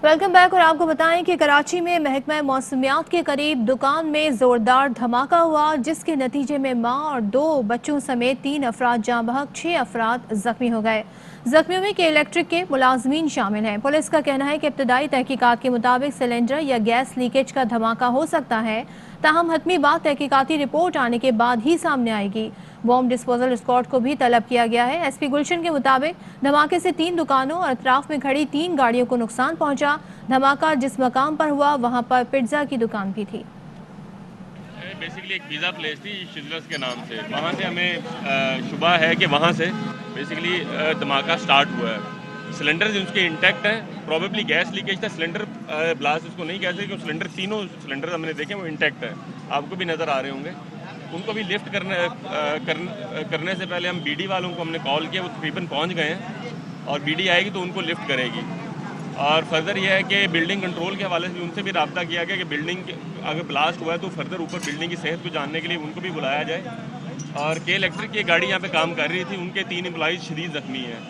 Welcome back. और आपको बताएं कि कराची में महकमा मौसमियात के करीब दुकान में जोरदार धमाका हुआ, जिसके नतीजे में मां और 2 बच्चों समेत 3 अफराद जाँ बहक, 6 अफराद जख्मी हो गए। जख्मियों में के इलेक्ट्रिक के मुलाजमीन शामिल हैं। पुलिस का कहना है कि इब्तदाई तहकीकात के मुताबिक सिलेंडर या गैस लीकेज का धमाका हो सकता है, ताहम हतमी बात तहकीकाती रिपोर्ट आने के बाद ही सामने आएगी। बॉम्ब डिस्पोजल स्क्वाड को भी तलब किया गया है। एसपी गुलशन के मुताबिक धमाके से 3 दुकानों और अतराफ में खड़ी 3 गाड़ियों को नुकसान पहुंचा। धमाका जिस मकाम पर हुआ वहां पर पिज्जा की दुकान भी थी। बेसिकली एक पिज़्ज़ा प्लेस थी शिजलर्स के नाम से, वहाँ से हमें शुबा है कि वहाँ से बेसिकली धमाका स्टार्ट हुआ है। सिलेंडर उसके इंटैक्ट हैं, प्रॉबेबली गैस लीकेज था, सिलेंडर ब्लास्ट उसको नहीं कह सकते क्योंकि सिलेंडर तीनों सिलेंडर हमने देखे वो इंटैक्ट है, आपको भी नज़र आ रहे होंगे। उनको भी लिफ्ट करने से पहले हम बीडी वालों को हमने कॉल किया, वो तकरीबन पहुँच गए हैं और बीडी आएगी तो उनको लिफ्ट करेगी। और फर्दर यह है कि बिल्डिंग कंट्रोल के हवाले से उनसे भी रब्ता किया गया कि बिल्डिंग अगर ब्लास्ट हुआ है तो फर्दर ऊपर बिल्डिंग की सेहत को जानने के लिए उनको भी बुलाया जाए। और के इलेक्ट्रिक की गाड़ी यहाँ पे काम कर रही थी, उनके 3 एम्प्लॉइज़ शदीद ज़ख्मी हैं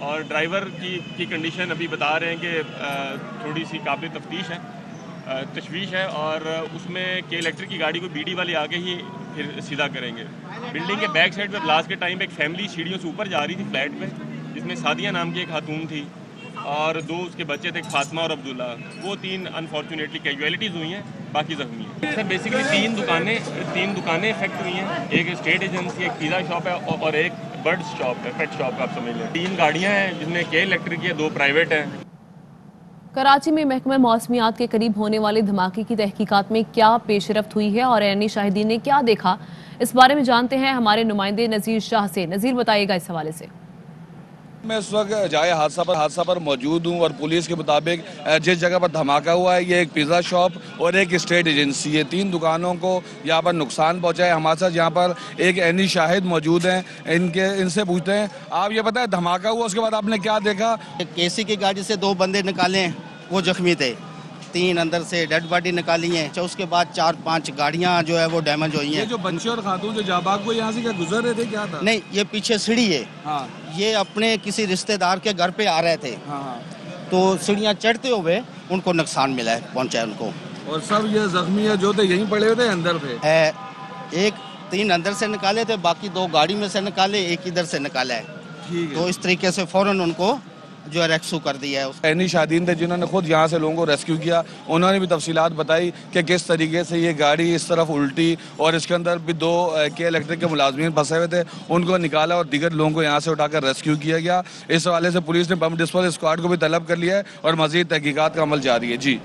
और ड्राइवर की कंडीशन अभी बता रहे हैं कि थोड़ी सी काबिल तफ्तीश है, तशवीश है। और उसमें के इलेक्ट्रिक की गाड़ी को बीडी वाले आके ही फिर सीधा करेंगे। बिल्डिंग के बैक साइड पर ब्लास्ट के टाइम एक फैमिली सीढ़ियों से ऊपर जा रही थी फ्लैट पे, जिसमें सादिया नाम की एक खातून थी और 2 उसके बच्चे थे, फातिमा और अब्दुल्ला। वो 3 अनफॉर्चुनेटली कैजुअलिटीज़ हुई हैं, बाकी ज़ख्मी हैं। सर बेसिकली 3 दुकानें इफेक्ट हुई हैं। एक स्टेट एजेंसी, एक पिज़्ज़ा शॉप है और एक बर्ड्स शॉप है, पेट शॉप आप समझ लें। 3 गाड़ियाँ हैं जिसमें के इलेक्ट्रिक है, 2 प्राइवेट हैं। कराची में महकमा मौसमियात के करीब होने वाले धमाके की तहकीकात में क्या पेशरफ्त हुई है और ऐनी शाहिदीन ने क्या देखा, इस बारे में जानते हैं हमारे नुमाइंदे नज़ीर शाह से। नज़ीर बताइएगा इस हवाले से। मैं इस वक्त जाए हादसा पर मौजूद हूँ और पुलिस के मुताबिक जिस जगह पर धमाका हुआ है ये एक पिज़्ज़ा शॉप और एक स्टेट एजेंसी है। 3 दुकानों को यहाँ पर नुकसान पहुँचा है। हमारे साथ यहाँ पर एक ऐनी शाहिद मौजूद हैं, इनसे पूछते हैं, आप ये बताएं धमाका हुआ उसके बाद आपने क्या देखा? केसी की गाड़ी से 2 बंदे निकाले, वो जख्मी थे। 3 अंदर से डेड बॉडी निकाली है। उसके बाद 4-5 गाड़ियाँ जो है वो डैमेज हुई हैं। ये जो बच्चे और खातून जो जाबाग को यहाँ से क्या गुजर रहे थे, क्या था? नहीं, ये पीछे सीढ़ी है। हाँ। ये अपने किसी रिश्तेदार के घर पे आ रहे थे। हाँ। तो सीढ़ियाँ चढ़ते हुए उनको नुकसान मिला है, पहुँचा है उनको। और सब ये जख्मी है जो थे यहीं पड़े हुए थे अंदर थे? 3 अंदर से निकाले थे, बाकी 2 गाड़ी में से निकाले, 1 इधर से निकाला है। ठीक है। तो इस तरीके से फौरन उनको जो है रेस्क्यू कर दिया है। ऐनी शादीन थे जिन्होंने खुद यहाँ से लोगों को रेस्क्यू किया, उन्होंने भी तफसीलात बताई कि किस तरीके से ये गाड़ी इस तरफ उल्टी और इसके अंदर भी 2 के इलेक्ट्रिक के मुलाजमीन फंसे हुए थे, उनको निकाला और दीगर लोगों को यहाँ से उठाकर रेस्क्यू किया गया। इस हवाले से पुलिस ने बम डिस्पोजल स्क्वाड को भी तलब कर लिया है और मजीद तहकीकात का अमल जारी है। जी,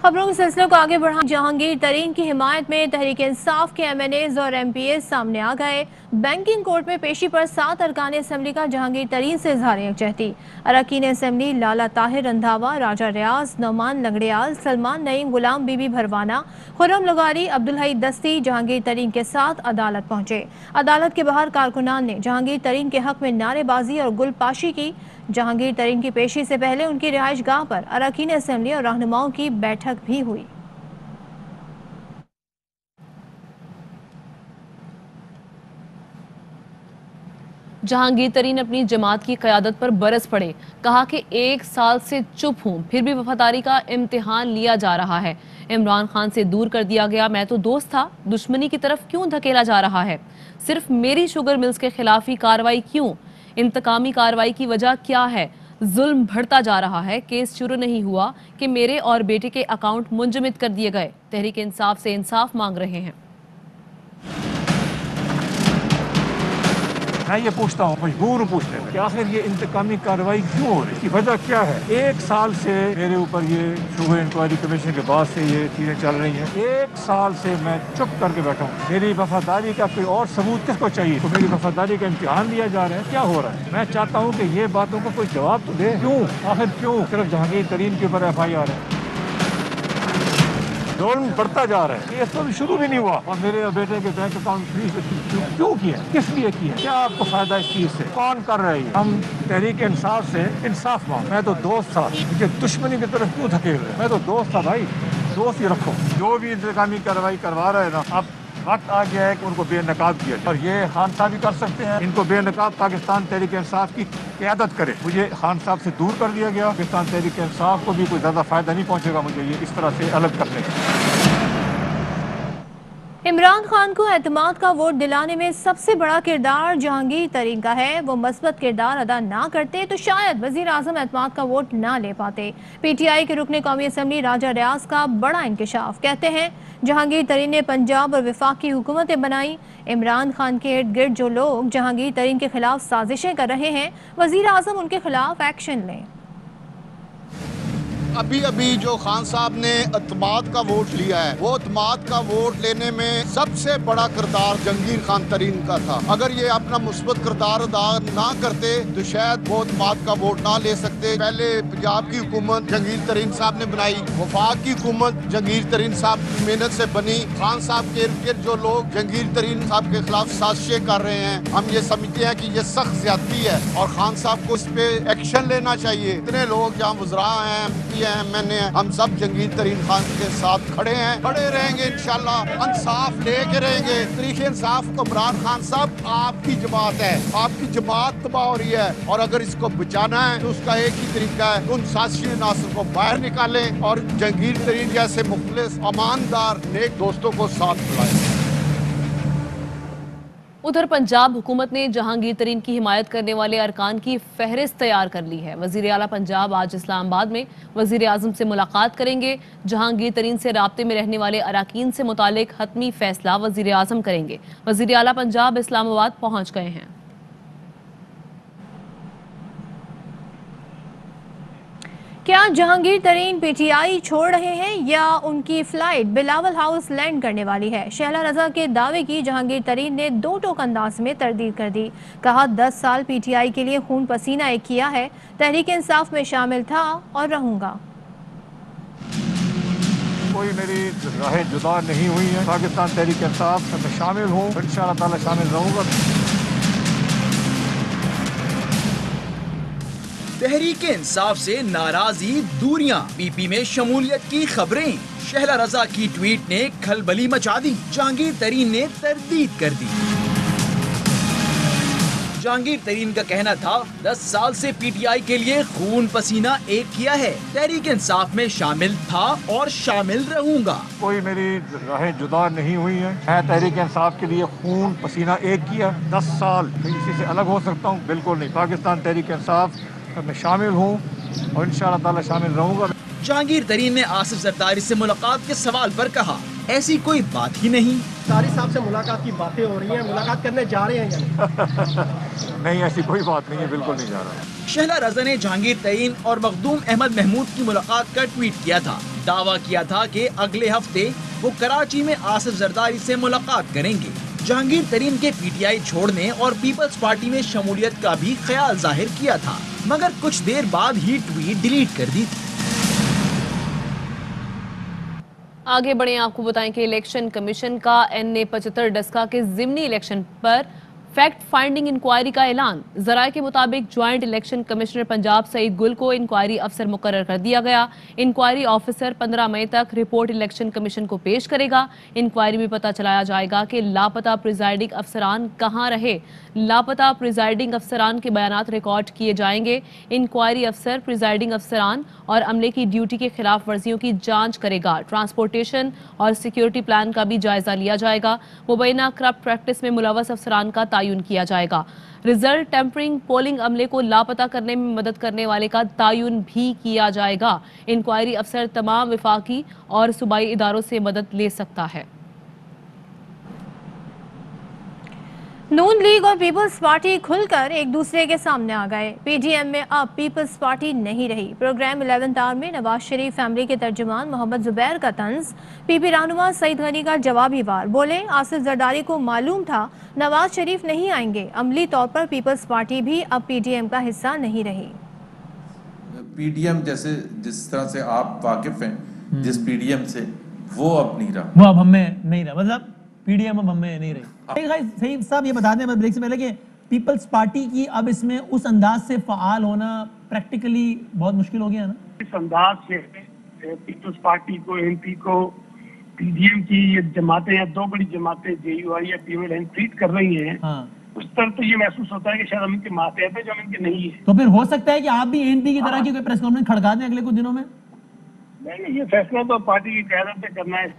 खबरों के सिलसिले को आगे बढ़ा। जहांगीर तरीन की हिमायत में तहरीक इंसाफ के MNAs और MPAs सामने आ गए। बैंकिंग कोर्ट में पेशी पर 7 अरकान असम्बली का जहांगीर तरीन से इजहार यकजहती। अरकान असम्बली लाला ताहिर रंधावा, राजा रियाज, नौमान लंगड़ियाल, सलमान नईम, गुलाम बीबी भरवाना, खुर्रम लगारी, अब्दुल हई दस्ती जहांगीर तरीन के साथ अदालत पहुंचे। अदालत के बाहर कारकुनान ने जहांगीर तरीन के हक में नारेबाजी और गुलपाशी की। जहांगीर तरीन की पेशी से पहले उनकी रिहाइश गाह पर अरकान असम्बली और रहनुमाओं की बैठक भी हुई। जहांगीर तरीन अपनी जमात की क़यादत पर बरस पड़े, कहा कि 1 साल से चुप हूं, फिर भी वफादारी का इम्तिहान लिया जा रहा है। इमरान खान से दूर कर दिया गया, मैं तो दोस्त था, दुश्मनी की तरफ क्यों धकेला जा रहा है? सिर्फ मेरी शुगर मिल्स के खिलाफ ही कार्रवाई क्यों? इंतकामी कार्रवाई की वजह क्या है? जुल्म बढ़ता जा रहा है, केस शुरू नहीं हुआ कि मेरे और बेटे के अकाउंट मुंजमद कर दिए गए। तहरीक इंसाफ से इंसाफ मांग रहे हैं। मैं ये पूछता हूँ, मजबूर हूँ पूछने में कि आखिर ये इंतकामी कार्रवाई क्यों हो रही है, इसकी वजह क्या है? 1 साल से मेरे ऊपर ये शुगर इंक्वायरी कमीशन के बाद से ये चीजें चल रही हैं। 1 साल से मैं चुप करके बैठा हूँ। मेरी वफादारी का कोई और सबूत किसको चाहिए? तो मेरी वफादारी का इम्तिहान लिया जा रहा है, क्या हो रहा है? मैं चाहता हूँ कि ये बातों का कोई जवाब तो दे। क्यों, आखिर क्यों सिर्फ जहांगीर तरीन के ऊपर FIR है? जुल्म बढ़ता जा रहा है, ये तो शुरू भी नहीं हुआ और मेरे बेटे के बैंक अकाउंट फ्रीज क्यों किया, किस लिए किया, क्या आपको फायदा इस चीज से, कौन कर रहा है? हम तहरीक इंसाफ से इंसाफ मांग। मैं तो दोस्त था, मुझे दुश्मनी की तरफ क्यों धकेल रहे? मैं तो दोस्त था भाई, दोस्त ही रखो। जो भी इंतकामी कार्रवाई करवा रहे हैं ना, अब वक्त आ गया है कि उनको बेनकाब किया जाए और ये खान साहब ही कर सकते हैं। इनको बेनकाब पाकिस्तान तहरीक इंसाफ की क़यादत करे। मुझे खान साहब से दूर कर दिया गया। पाकिस्तान तहरीक इंसाफ को भी कोई ज़्यादा फायदा नहीं पहुंचेगा मुझे ये इस तरह से अलग करने का। इमरान खान को एतमाद का वोट दिलाने में सबसे बड़ा किरदार जहांगीर तरीन का है। वो मस्बत किरदार अदा ना करते तो शायद वजीर आजम एतमाद का वोट ना ले पाते। पीटीआई के रुकने कौमी असम्बली राजा रियाज का बड़ा इंकशाफ। कहते हैं जहांगीर तरीन ने पंजाब और वफाकी हुकूमतें बनाई। इमरान खान के इर्द गिर्द जो लोग जहांगीर तरीन के खिलाफ साजिशें कर रहे हैं, वजीर आजम उनके खिलाफ एक्शन लें। अभी अभी जो खान साहब ने एतमाद का वोट लिया है, वो एतमाद का वोट लेने में सबसे बड़ा किरदार जहांगीर खान तरीन का था। अगर ये अपना मुस्बत किरदार अदा ना करते तो शायद वो एतमाद का वोट ना ले सकते। पहले पंजाब की हुकूमत जहांगीर तरीन साहब ने बनाई, वफाक की हुकूमत जहांगीर तरीन साहब की मेहनत से बनी। खान साहब के इर्द गिर्द जो लोग जहांगीर तरीन साहब के खिलाफ साजिशें कर रहे हैं, हम ये समझते हैं कि ये सख्त ज्यादती है और खान साहब को इस पे एक्शन लेना चाहिए। इतने लोग जहाँ वज़रा हैं, मैंने हम सब जहांगीर तरीन खान के साथ खड़े हैं, खड़े रहेंगे इंशाल्लाह, इंसाफ लेके रहेंगे। तरीके इंसाफ को इमरान खान साहब आपकी जमात है, आपकी जमात तबाह हो रही है और अगर इसको बचाना है तो उसका एक ही तरीका है, उन साजिशी नासर को बाहर निकालें और जहांगीर तरीन जैसे मुखलिस ईमानदार नेक दोस्तों को साथ बुलाएं। उधर पंजाब हुकूमत ने जहांगीर तरीन की हिमायत करने वाले अरकान की फहरिस्त तैयार कर ली है। वजीर आला पंजाब आज इस्लामाबाद में वजीर आजम से मुलाकात करेंगे। जहांगीर तरीन से राब्ते में रहने वाले अरकान से मुतालिक हतमी फैसला वजीर आजम करेंगे। वजीर आला पंजाब इस्लामाबाद पहुंच गए हैं। क्या जहांगीर तरीन पीटीआई छोड़ रहे हैं या उनकी फ्लाइट बिलावल हाउस लैंड करने वाली है? शहला रजा के दावे की जहांगीर तरीन ने दो टोक अंदाज में तरदीद कर दी। कहा 10 साल पीटीआई के लिए खून पसीना एक किया है, तहरीक इंसाफ में शामिल था और रहूंगा। कोई मेरी राहें जुदा नहीं हुई है। पाकिस्तान तहरीक इंसाफ में शामिल हूँ, इंशाअल्लाह ताला शामिल रहूंगा। तहरीक इंसाफ से नाराजी, दूरियां, पीपी में शमूलियत की खबरें। शहला रजा की ट्वीट ने खलबली मचा दी। जहांगीर तरीन ने तरदीद कर दी। जहांगीर तरीन का कहना था 10 साल से पीटीआई के लिए खून पसीना एक किया है, तहरीक इंसाफ में शामिल था और शामिल रहूंगा। कोई मेरी राहें जुदा नहीं हुई है। मैं तहरीक इंसाफ के लिए खून पसीना एक किया। 10 साल इसी से अलग हो सकता हूँ? बिल्कुल नहीं। पाकिस्तान तहरीक इंसाफ मैं शामिल हूँ और इंशाअल्लाह ताला शामिल रहूंगा। जहांगीर तरीन ने आसिफ जरदारी से मुलाकात के सवाल पर कहा, ऐसी कोई बात ही नहीं। जरदारी साहब से मुलाकात की बातें हो रही हैं, मुलाकात करने जा रहे हैं? नहीं, ऐसी कोई बात नहीं है, बिल्कुल नहीं जा रहा। शहला रजा ने जहांगीर तरीन और मखदूम अहमद महमूद की मुलाकात का ट्वीट किया था। दावा किया था कि अगले हफ्ते वो कराची में आसिफ जरदारी से मुलाकात करेंगे। जहांगीर तरीन के पीटीआई छोड़ने और पीपल्स पार्टी में शमूलियत का भी ख्याल जाहिर किया था, मगर कुछ देर बाद ही ट्वीट डिलीट कर दी थी। आगे बढ़े, आपको बताएं कि इलेक्शन कमीशन का NA 75 डस्का के जिमनी इलेक्शन पर फैक्ट फाइंडिंग इंक्वायरी का ऐलान। जराये के मुताबिक joint election commissioner Punjab Saeed Gul को इंक्वायरी अफसर मुकर्रर कर दिया गया। इंक्वायरी ऑफिसर 15 मई तक रिपोर्ट इलेक्शन कमीशन को पेश करेगा। इंक्वायरी में पता चलाया जाएगा कि लापता प्रिजाइडिंग अफसरान कहां रहे। लापता प्रिजाइडिंग अफसरान के बयानात रिकॉर्ड किए जाएंगे। इंक्वायरी अफसर प्रिजाइडिंग अफसरान और अमले की ड्यूटी के खिलाफ वर्जियों की जांच करेगा। ट्रांसपोर्टेशन और सिक्योरिटी प्लान का भी जायजा लिया जाएगा। मुबैना करप्ट प्रैक्टिस में मुलव्वस अफसरान का तायुन किया जाएगा। रिजल्ट टेम्परिंग, पोलिंग अमले को लापता करने में मदद करने वाले का तायुन भी किया जाएगा। इंक्वायरी अफसर तमाम विफाकी और सूबाई इदारों से मदद ले सकता है। नून लीग और पीपल्स पार्टी खुलकर एक दूसरे के सामने आ गए। पीडीएम में अब पीपल्स पार्टी नहीं रही। प्रोग्राम 11th आवर में नवाज शरीफ फैमिली के तर्जुमान मोहम्मद जुबैर का तंज, पीपी रहनुमा सईद गनी का जवाबी वार। बोले आसिफ जरदारी को मालूम था नवाज शरीफ नहीं आएंगे। अमली तौर पर पीपल्स पार्टी भी अब पीडीएम का हिस्सा नहीं रही। पीडीएम जैसे जिस तरह से आप वाकिफ हैं जिस पीडीएम से, वो अब नहीं रहा, वो अब हमें नहीं रहा, मतलब पीडीएम अब हमें नहीं रही। सही साहब ये बता दें मैं ब्रेक से पहले कि पीपल्स पार्टी की अब इसमें उस अंदाज से फाल होना प्रैक्टिकली बहुत मुश्किल हो गया ना। इस अंदाज से पीपल्स पार्टी को, एमपी को पीडीएम की ये जमातें या दो बड़ी जमातें जेयूआई या पीएमएल ट्वीट कर रही हैं, उस तरह तो ये महसूस होता है कि शायद हम इनके मातहत है जो हम इनके नहीं है। तो फिर हो सकता है कि आप भी एएनपी की तरह की कोई प्रेस कॉन्फ्रेंस खड़का दें अगले कुछ दिनों में? नहीं, ये फैसला तो पार्टी की क़यादत पे करना है।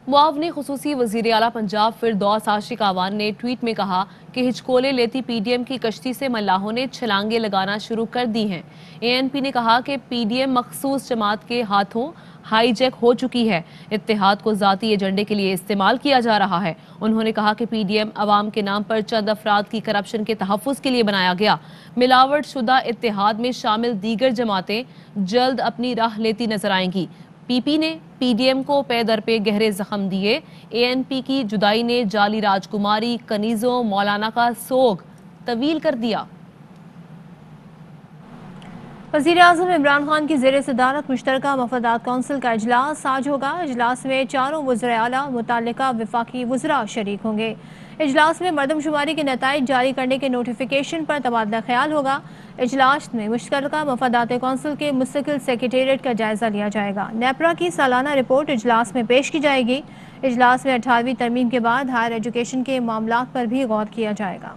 मुआवनी खुसूसी वज़ीर आला पंजाब फिरदौस आशिक आवान ने ट्वीट में कहा कि हिचकोले लेती पीडीएम की कश्ती से मल्लाहों ने छलांगे लगाना शुरू कर दी हैं। एएनपी ने कहा कि पीडीएम मखसूस जमात के हाथों हाईजैक हो चुकी है, इत्तेहाद को ज़ाती एजेंडे के लिए इस्तेमाल किया जा रहा है। उन्होंने कहा कि पीडीएम अवाम के नाम पर चंद अफराद की करप्शन के तहफ़्फ़ुज़ के लिए बनाया गया। मिलावट शुदा इत्तेहाद में शामिल दीगर जमातें जल्द अपनी राह लेती नजर आएंगी। पीपी ने पीडीएम को पे दर पे गहरे जख्म दिए। एएनपी की जुदाई ने जाली राजकुमारी, कनीज़ों, मौलाना का सोग तवील कर दिया। वज़ीर आज़म इमरान खान की ज़ेर सदारत मुश्तरका मफादात कौंसिल का इजलास आज होगा। इजलास में चारों वज़राए आला मुताल्लिका वफाकी वज़रा शरीक होंगे। इजलास में मरदमशुमारी के नताइज जारी करने के नोटिफिकेशन पर तबादला ख्याल होगा। इजलास में मुश्तरका मफादात कौंसिल के मुस्तकिल सेक्रेटेरिएट का जायजा लिया जाएगा। नेपरा की सालाना रिपोर्ट इजलास में पेश की जाएगी। इजलास में 18वीं तरमीम के बाद हायर एजुकेशन के मामलात पर भी गौर किया जाएगा।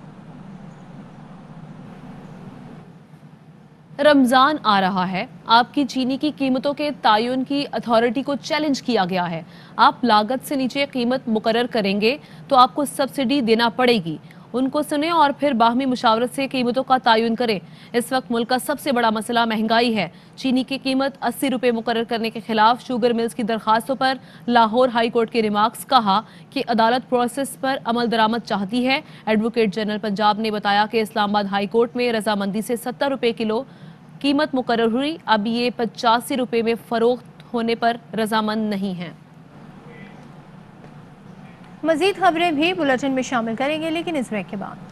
रमजान आ रहा है, आपकी चीनी की कीमतों के तायुन की अथॉरिटी को चैलेंज किया गया है। आप लागत से नीचे कीमत मुकर्रर करेंगे तो आपको सब्सिडी देना पड़ेगी। उनको सुने और फिर बाहमी मुशावरत से कीमतों का तायुन करें। इस वक्त मुल्क का सबसे बड़ा मसला महंगाई है। चीनी की कीमत 80 रुपये मुकर्रर करने के खिलाफ शुगर मिल्स की दरखास्तों पर लाहौर हाई कोर्ट के रिमार्क्स। कहा कि अदालत प्रोसेस पर अमल दरामद चाहती है। एडवोकेट जनरल पंजाब ने बताया कि इस्लामाबाद हाई कोर्ट में रजामंदी से 70 रुपये किलो कीमत मुकर्रर हुई। अब ये 85 रुपये में फरोख्त होने पर रजामंद नहीं है। मजीद खबरें भी बुलेटिन में शामिल करेंगे, लेकिन इस ब्रेक के बाद।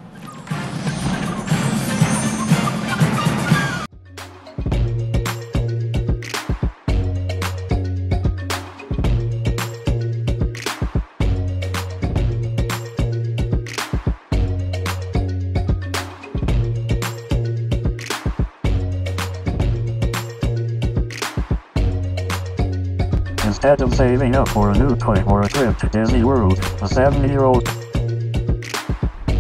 Instead of saving up for a new toy or a trip to Disney World, a 7-year-old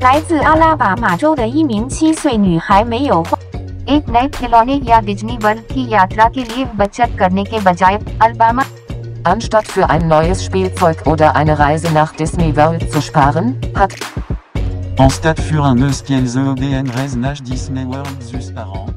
来自阿拉巴马州的一名7岁女孩没有花 एक नए खिलौने या डिज्नी वर्ल्ड की यात्रा के लिए बचत करने के बजाय Alabama Anstatt für ein neues Spielzeug oder eine Reise nach Disney World zu sparen, hat Anstatt für un neus Spielzeug oder eine Reise nach Disney World zu sparen